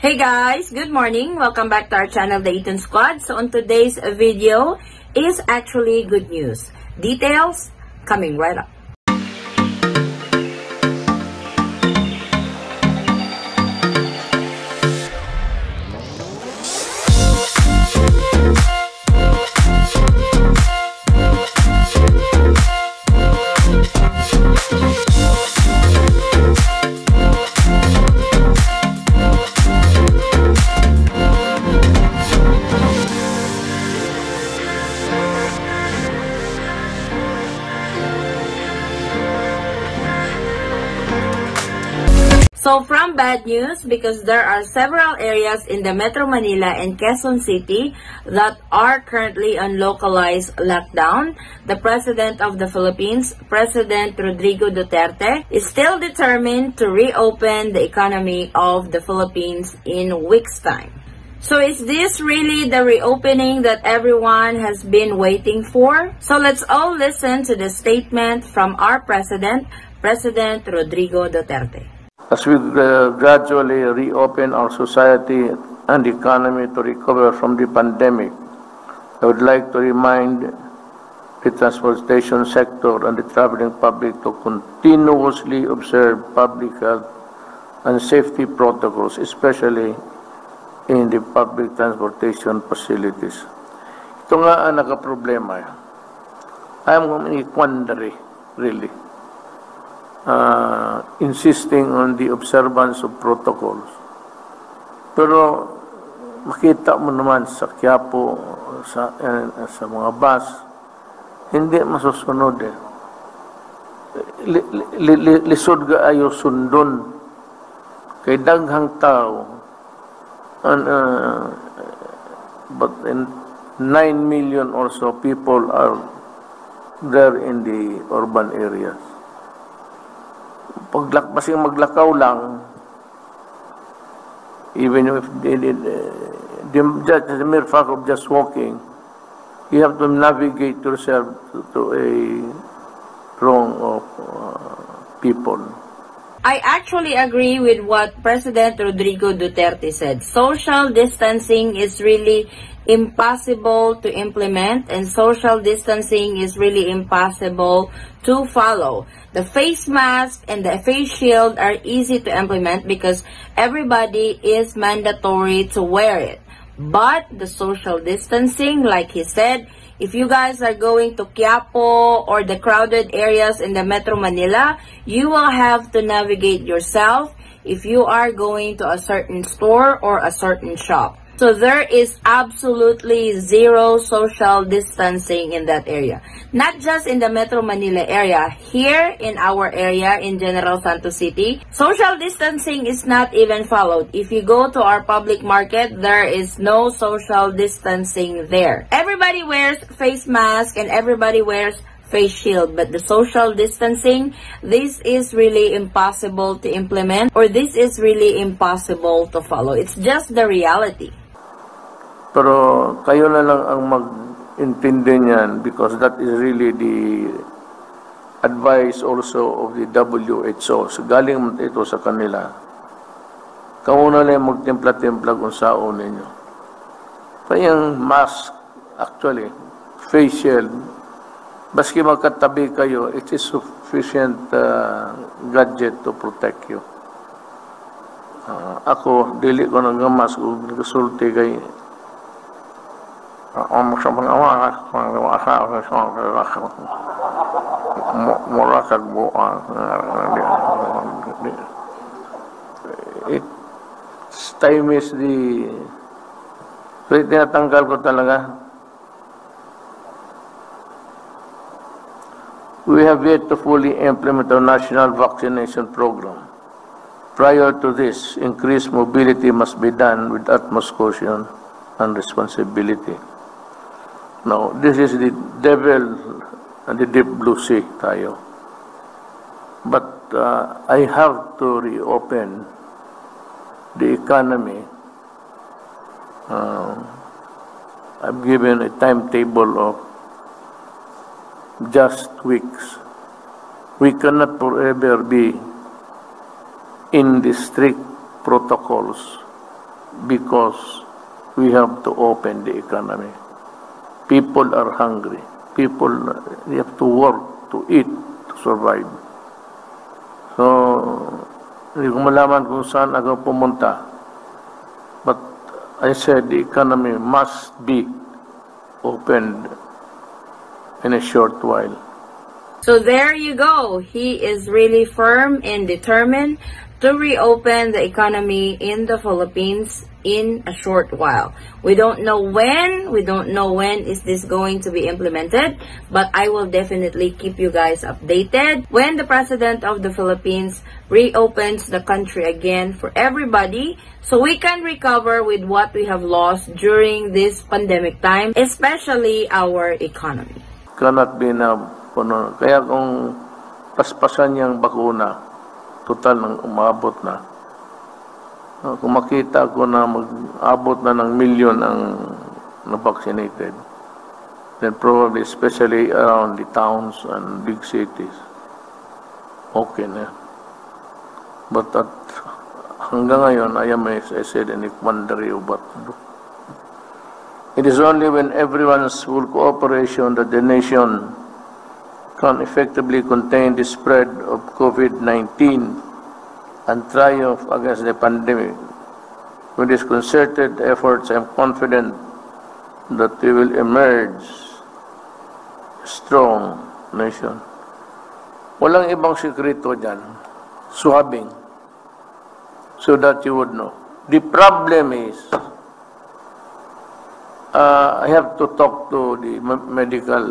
Hey guys, good morning. Welcome back to our channel, The Eaton Squad. So on today's video is actually good news. Details coming right up. So from bad news, because there are several areas in the Metro Manila and Quezon City that are currently on localized lockdown, the President of the Philippines, President Rodrigo Duterte, is still determined to reopen the economy of the Philippines in weeks' time. So is this really the reopening that everyone has been waiting for? So let's all listen to the statement from our President, President Rodrigo Duterte. As we gradually reopen our society and economy to recover from the pandemic, I would like to remind the transportation sector and the traveling public to continuously observe public health and safety protocols, especially in the public transportation facilities. Ito nga ang nakaproblema. I'm in a quandary, really. Insisting on the observance of protocols. Pero makita mo naman sa Quiapo, sa mga bus, hindi masusunod eh. Lisod ga ayo sundon kay daghang tao, but 9 million or so people are there in the urban areas. Paglakbasing maglakaw lang, even if the mere fact of just walking, you have to navigate yourself to a throng of people. I actually agree with what President Rodrigo Duterte said. Social distancing is really impossible to implement, and social distancing is really impossible to follow. The face mask and the face shield are easy to implement because everybody is mandatory to wear it. But the social distancing, like he said, if you guys are going to Quiapo or the crowded areas in the Metro Manila, you will have to navigate yourself if you are going to a certain store or a certain shop. So there is absolutely zero social distancing in that area. Not just in the Metro Manila area, here in our area in General Santos City, social distancing is not even followed. If you go to our public market, there is no social distancing there. Everybody wears face mask and everybody wears face shield, but the social distancing, this is really impossible to implement, or this is really impossible to follow. It's just the reality. Pero kayo na lang ang mag-intindi niyan because that is really the advice also of the WHO. So galing ito sa kanila. Kamu na lang magtimpla-timpla kung saan ninyo. Kaya yung mask, actually, face shield, baski magkatabi kayo, it is sufficient gadget to protect you. Ako, dili ko ng mask kung nagsulti kay sa mga mura kagbuan. It's time is the... So, tinatanggal ko talaga. We have yet to fully implement our national vaccination program. Prior to this, increased mobility must be done with utmost caution and responsibility. Now, this is the devil and the deep blue sea tayo. But I have to reopen the economy. I've given a timetable of just weeks. We cannot forever be in the strict protocols because we have to open the economy. People are hungry. People they have to work, to eat, to survive. So, hindi ko malaman kung saan ako pumunta. But I said the economy must be opened in a short while. So there you go. He is really firm and determined to reopen the economy in the Philippines in a short while. We don't know when is this going to be implemented, but I will definitely keep you guys updated when the President of the Philippines reopens the country again for everybody, so we can recover with what we have lost during this pandemic time, especially our economy. Cannot be now. Kaya kung paspasan niyang bakuna, total nang umabot na. Kung makita ko na mag-abot na ng milyon ang na-vaccinated, then probably, especially around the towns and big cities, okay na. But hanggang ngayon, I am, as I said, in a quandary of what to do. It is only when everyone's full cooperation that the nation can effectively contain the spread of COVID-19 and triumph against the pandemic. With these concerted efforts, I am confident that we will emerge a strong nation. Walang ibang sekreto dyan. Swabbing. So that you would know. The problem is, I have to talk to the medical.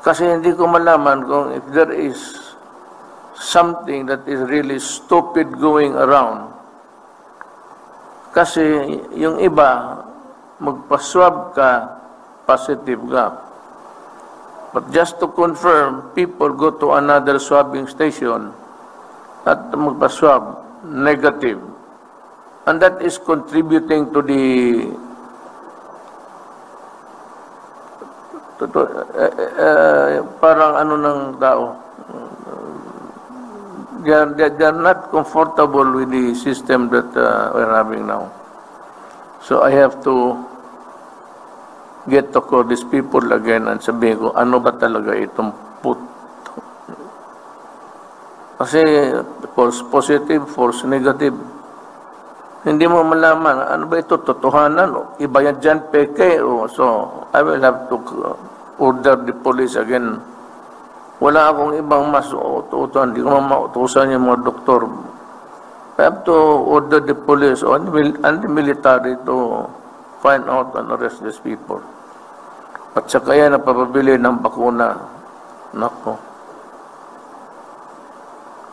Kasi hindi ko malaman kung if there is something that is really stupid going around. Kasi yung iba, magpa-swab ka, positive ka. But just to confirm, people go to another swabbing station at magpa-swab, negative. And that is contributing to the parang ano ng tao. They are not comfortable with the system that we're having now. So I have to get to call these people again and sabihin ko, ano ba talaga itong put? Kasi false positive, false negative. Hindi mo malaman, ano ba ito, totohanan? Iba yan dyan, peke. So, I will have to order the police again. Wala akong ibang mas utusan. Hindi ko mautusan yung mga doktor. I have to order the police and the military to find out and arrest these people. At saka yan napapabili ng bakuna. Nako.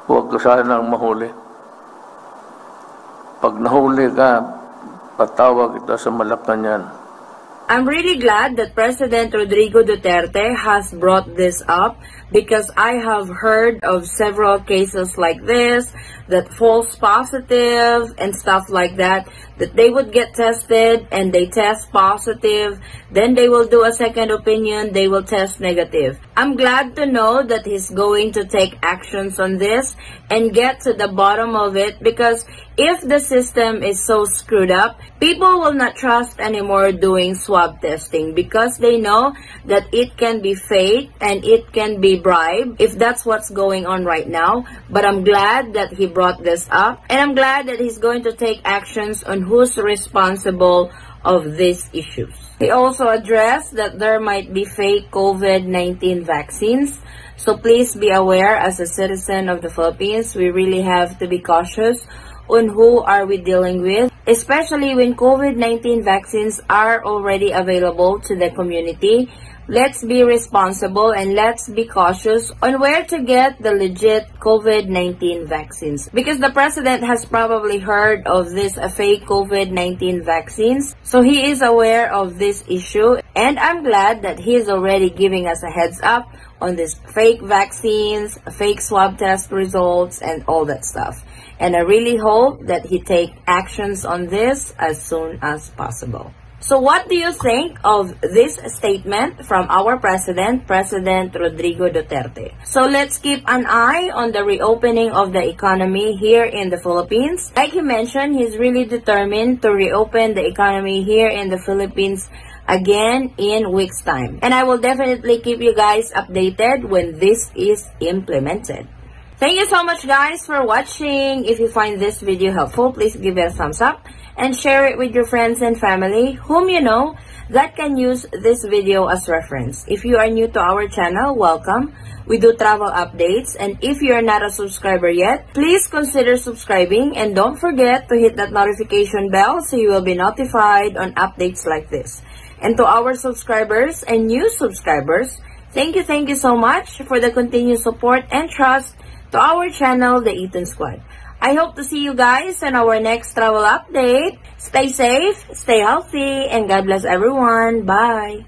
Huwag ka sanang mahuli. Pag nahuli ka, patawag ito sa Malacanang. I'm really glad that President Rodrigo Duterte has brought this up because I have heard of several cases like this, that false positive and stuff like that they would get tested and they test positive, then they will do a second opinion, they will test negative. I'm glad to know that he's going to take actions on this and get to the bottom of it, because if the system is so screwed up, people will not trust anymore doing swab testing because they know that it can be fake and it can be bribed if that's what's going on right now. But I'm glad that he brought this up, and I'm glad that he's going to take actions on who's responsible of these issues. He also addressed that there might be fake COVID-19 vaccines. So please be aware, as a citizen of the Philippines, we really have to be cautious on who are we dealing with, especially when COVID-19 vaccines are already available to the community. Let's be responsible and let's be cautious on where to get the legit COVID-19 vaccines. Because the President has probably heard of this fake COVID-19 vaccines. So he is aware of this issue. And I'm glad that he is already giving us a heads up on these fake vaccines, fake swab test results, and all that stuff. And I really hope that he take actions on this as soon as possible. So what do you think of this statement from our President Rodrigo Duterte? So let's keep an eye on the reopening of the economy here in the Philippines. Like he mentioned, he's really determined to reopen the economy here in the Philippines again in weeks time. And I will definitely keep you guys updated when this is implemented. Thank you so much guys for watching. If you find this video helpful, please give it a thumbs up and share it with your friends and family whom you know that can use this video as reference. If you are new to our channel, welcome. We do travel updates, and if you are not a subscriber yet, please consider subscribing and don't forget to hit that notification bell so you will be notified on updates like this. And to our subscribers and new subscribers, thank you so much for the continued support and trust to our channel, The Eaton Squad. I hope to see you guys in our next travel update. Stay safe, stay healthy, and God bless everyone. Bye!